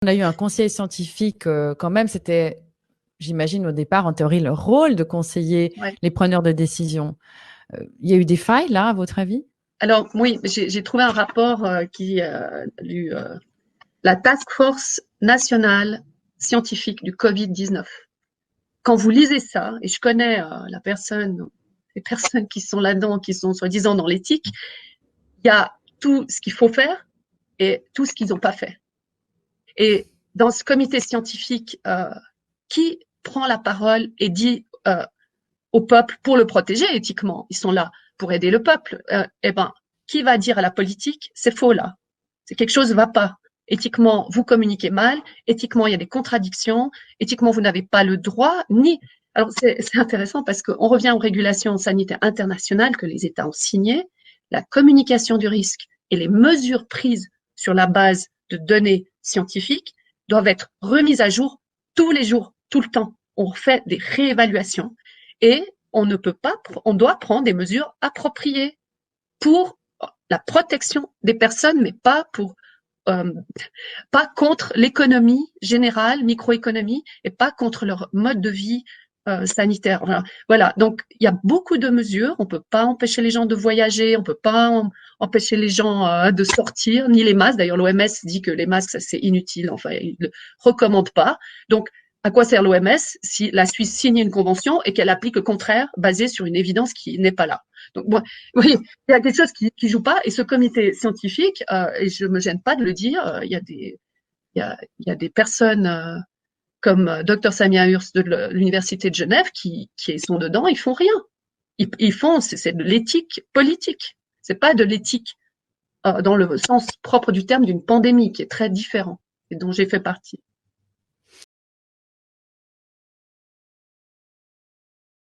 a eu un conseil scientifique, quand même, c'était, j'imagine au départ, en théorie, le rôle de conseiller Ouais. les preneurs de décision. Il y a eu des failles là, à votre avis? Alors oui, j'ai trouvé un rapport la Task Force nationale scientifique du Covid-19. Quand vous lisez ça, et je connais les personnes qui sont là-dedans, qui sont soi-disant dans l'éthique, il y a tout ce qu'il faut faire et tout ce qu'ils n'ont pas fait. Et dans ce comité scientifique, qui prend la parole et dit au peuple pour le protéger éthiquement? Ils sont là pour aider le peuple. Eh ben, qui va dire à la politique, c'est faux là, c'est quelque chose ne va pas. Éthiquement, vous communiquez mal. Éthiquement, il y a des contradictions. Éthiquement, vous n'avez pas le droit ni. Alors c'est intéressant parce qu'on revient aux régulations sanitaires internationales que les États ont signées. La communication du risque et les mesures prises sur la base de données scientifiques doivent être remises à jour tous les jours, tout le temps. On fait des réévaluations et on ne peut pas, on doit prendre des mesures appropriées pour la protection des personnes, mais euh, pas contre l'économie générale, microéconomie, et pas contre leur mode de vie sanitaire. Voilà. Donc il y a beaucoup de mesures. On peut pas empêcher les gens de voyager, on peut pas empêcher les gens de sortir, ni les masques. D'ailleurs, l'OMS dit que les masques, ça, c'est inutile. Enfin, il ne le recommande pas. Donc à quoi sert l'OMS si la Suisse signe une convention et qu'elle applique le contraire, basé sur une évidence qui n'est pas là? Donc, bon, oui, il y a quelque chose qui joue pas. Et ce comité scientifique, et je me gêne pas de le dire, il y a des personnes comme Dr Samia Hurs de l'université de Genève qui sont dedans, ils font rien. Ils font, c'est de l'éthique politique. C'est pas de l'éthique dans le sens propre du terme d'une pandémie qui est très différent et dont j'ai fait partie.